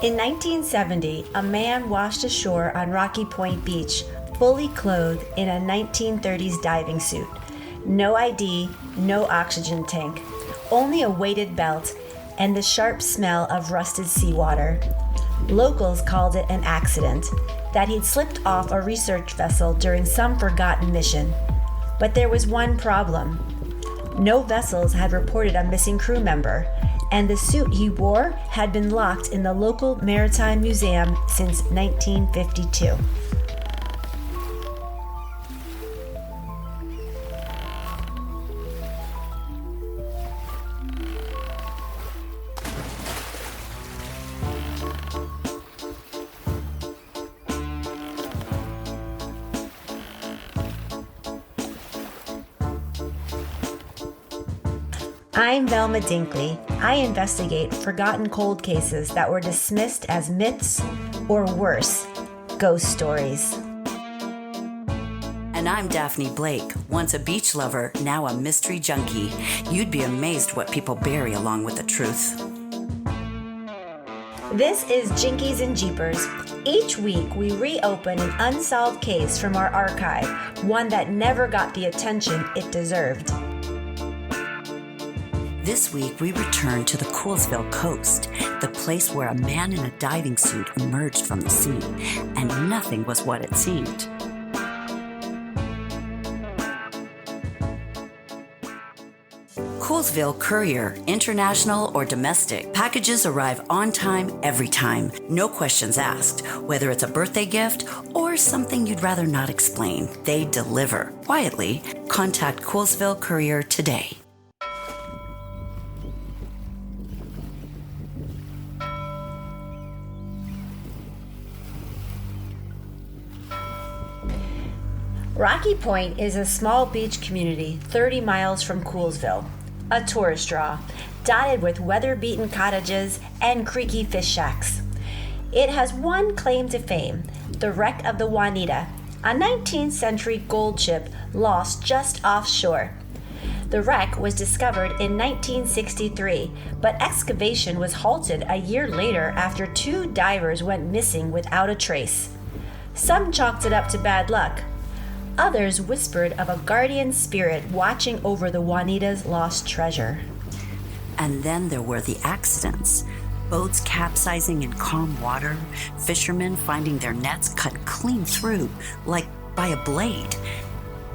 In 1970, a man washed ashore on Rocky Point Beach, fully clothed in a 1930s diving suit. No ID, no oxygen tank, only a weighted belt and the sharp smell of rusted seawater. Locals called it an accident, that he'd slipped off a research vessel during some forgotten mission. But there was one problem. No vessels had reported a missing crew member, and the suit he wore had been locked in the local maritime museum since 1952. I'm Velma Dinkley. I investigate forgotten cold cases that were dismissed as myths or worse, ghost stories. And I'm Daphne Blake, once a beach lover, now a mystery junkie. You'd be amazed what people bury along with the truth. This is Jinkies and Jeepers. Each week we reopen an unsolved case from our archive, one that never got the attention it deserved. This week, we return to the Coolsville coast, the place where a man in a diving suit emerged from the sea, and nothing was what it seemed. Coolsville Courier, international or domestic. Packages arrive on time, every time. No questions asked. Whether it's a birthday gift or something you'd rather not explain, they deliver. Quietly, contact Coolsville Courier today. Rocky Point is a small beach community 30 miles from Coolsville, a tourist draw, dotted with weather-beaten cottages and creaky fish shacks. It has one claim to fame, the wreck of the Juanita, a 19th century gold ship lost just offshore. The wreck was discovered in 1963, but excavation was halted a year later after 2 divers went missing without a trace. Some chalked it up to bad luck. Others whispered of a guardian spirit watching over the Juanita's lost treasure. And then there were the accidents. Boats capsizing in calm water, fishermen finding their nets cut clean through, like by a blade.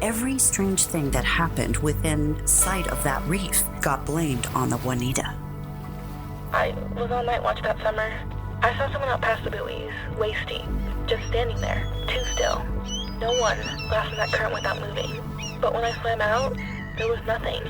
Every strange thing that happened within sight of that reef got blamed on the Juanita. I was on night watch that summer. I saw someone out past the buoys, waist deep, just standing there, too still. No one grasping that current without moving. But when I swam out, there was nothing.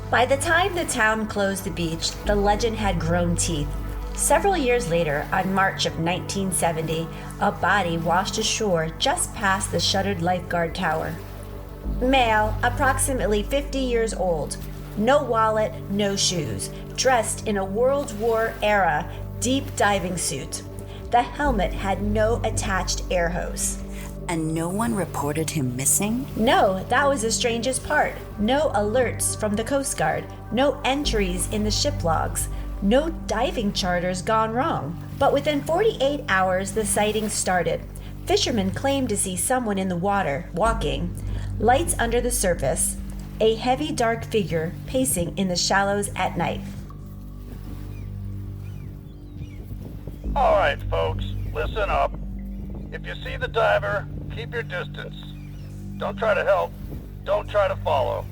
By the time the town closed the beach, the legend had grown teeth. Several years later, on March of 1970, a body washed ashore just past the shuttered lifeguard tower. Male, approximately 50 years old. No wallet, no shoes, dressed in a World War era deep diving suit. The helmet had no attached air hose. And no one reported him missing? No, that was the strangest part. No alerts from the Coast Guard, no entries in the ship logs, no diving charters gone wrong. But within 48 hours, the sighting started. Fishermen claimed to see someone in the water, walking, lights under the surface, a heavy dark figure pacing in the shallows at night. All right, folks, listen up. If you see the diver, keep your distance. Don't try to help. Don't try to follow.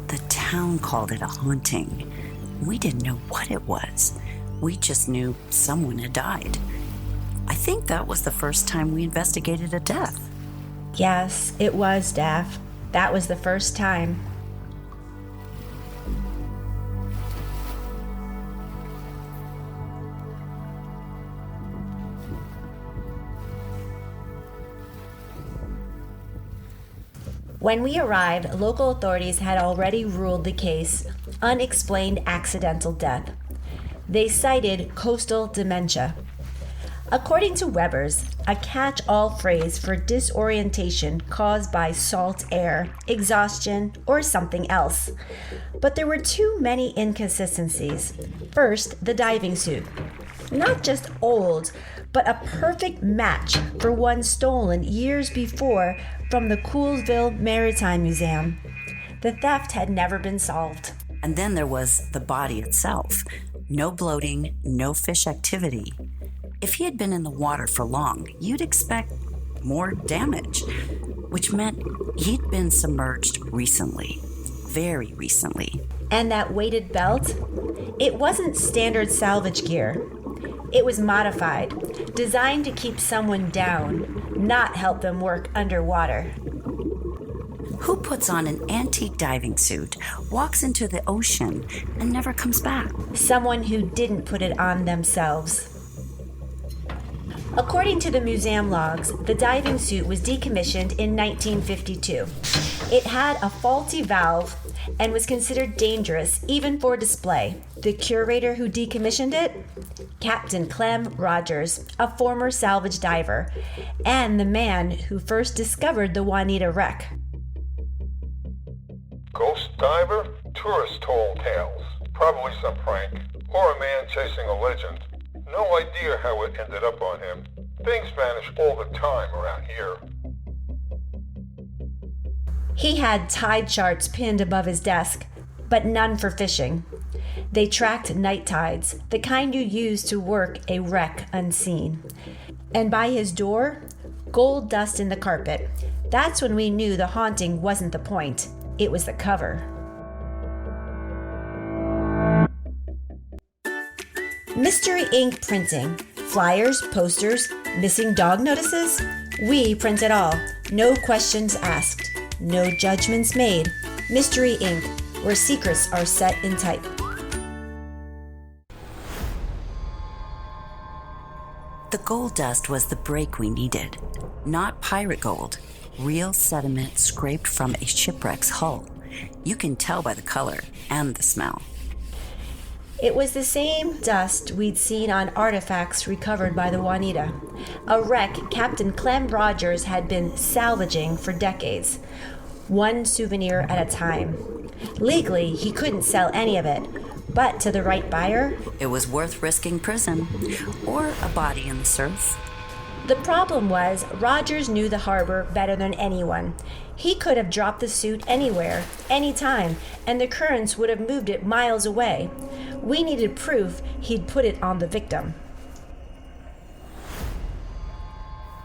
The town called it a haunting. We didn't know what it was. We just knew someone had died. I think that was the first time we investigated a death. Yes, it was, Daph. That was the first time. When we arrived, local authorities had already ruled the case unexplained accidental death. They cited coastal dementia. According to Weber's, a catch-all phrase for disorientation caused by salt air, exhaustion, or something else. But there were too many inconsistencies. First, the diving suit. Not just old, but a perfect match for one stolen years before from the Coolsville Maritime Museum. The theft had never been solved. And then there was the body itself. No bloating, no fish activity. If he had been in the water for long, you'd expect more damage, which meant he'd been submerged recently, very recently. And that weighted belt? It wasn't standard salvage gear. It was modified, designed to keep someone down, not help them work underwater. Who puts on an antique diving suit, walks into the ocean, and never comes back? Someone who didn't put it on themselves. According to the museum logs, the diving suit was decommissioned in 1952. It had a faulty valve and was considered dangerous even for display. The curator who decommissioned it? Captain Clem Rogers, a former salvage diver, and the man who first discovered the Juanita wreck. Ghost diver? Tourists told tales. Probably some prank. Or a man chasing a legend. No idea how it ended up on him. Things vanish all the time around here. He had tide charts pinned above his desk, but none for fishing. They tracked night tides, the kind you use to work a wreck unseen. And by his door, gold dust in the carpet. That's when we knew the haunting wasn't the point. It was the cover. Mystery Ink Printing. Flyers, posters, missing dog notices? We print it all. No questions asked. No judgments made. Mystery Ink, where secrets are set in type. The gold dust was the break we needed. Not pirate gold. Real sediment scraped from a shipwreck's hull. You can tell by the color and the smell. It was the same dust we'd seen on artifacts recovered by the Juanita, a wreck Captain Clem Rogers had been salvaging for decades, one souvenir at a time. Legally, he couldn't sell any of it, but to the right buyer, it was worth risking prison or a body in the surf. The problem was Rogers knew the harbor better than anyone. He could have dropped the suit anywhere, anytime, and the currents would have moved it miles away. We needed proof he'd put it on the victim.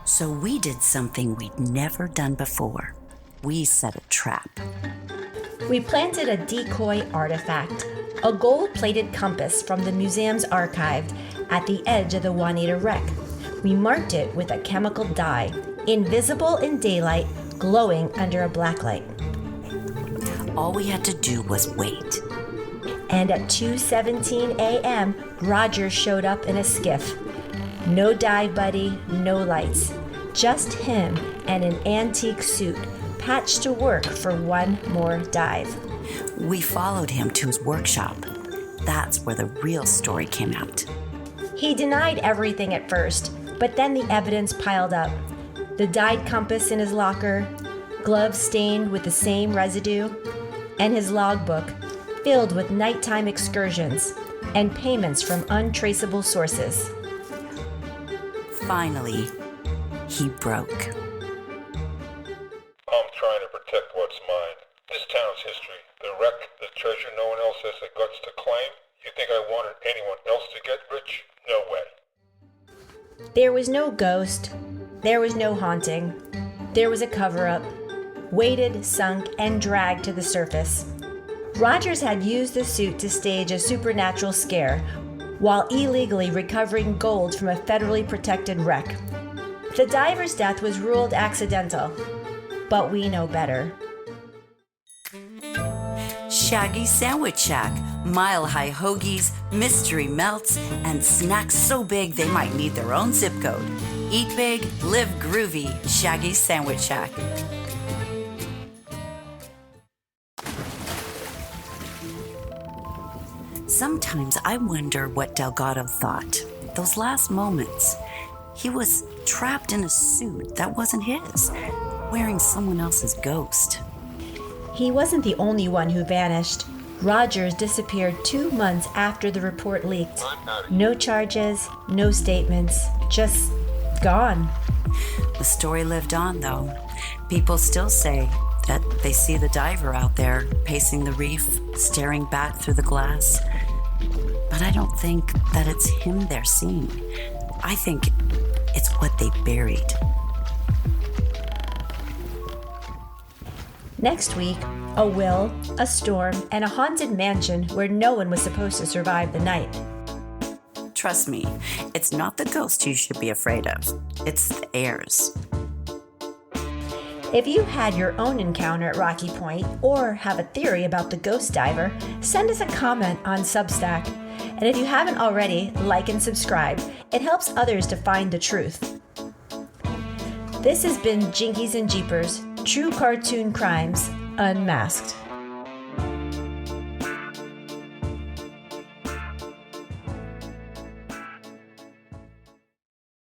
So we did something we'd never done before. We set a trap. We planted a decoy artifact, a gold-plated compass from the museum's archive at the edge of the Juanita wreck. We marked it with a chemical dye, invisible in daylight, glowing under a blacklight. All we had to do was wait. And at 2:17 a.m., Rogers showed up in a skiff. No dive buddy, no lights. Just him and an antique suit, patched to work for one more dive. We followed him to his workshop. That's where the real story came out. He denied everything at first, but then the evidence piled up. The dyed compass in his locker, gloves stained with the same residue, and his logbook filled with nighttime excursions and payments from untraceable sources. Finally, he broke. I'm trying to protect what's mine. This town's history, the wreck, the treasure no one else has the guts to claim. You think I wanted anyone else to get rich? No way. There was no ghost. There was no haunting. There was a cover-up, weighted, sunk, and dragged to the surface. Rogers had used the suit to stage a supernatural scare while illegally recovering gold from a federally protected wreck. The diver's death was ruled accidental, but we know better. Shaggy Sandwich Shack, mile-high hoagies, mystery melts, and snacks so big they might need their own zip code. Eat big, live groovy, Shaggy Sandwich Shack. Sometimes I wonder what Delgado thought. Those last moments. He was trapped in a suit that wasn't his, wearing someone else's ghost. He wasn't the only one who vanished. Rogers disappeared 2 months after the report leaked. No charges, no statements, just gone. The story lived on, though. People still say that they see the diver out there pacing the reef, staring back through the glass. But I don't think that it's him they're seeing. I think it's what they buried. Next week, a will, a storm, and a haunted mansion where no one was supposed to survive the night. Trust me, it's not the ghost you should be afraid of. It's the heirs. If you had your own encounter at Rocky Point or have a theory about the ghost diver, send us a comment on Substack. And if you haven't already, like and subscribe. It helps others to find the truth. This has been Jinkies and Jeepers, True Cartoon Crimes Unmasked.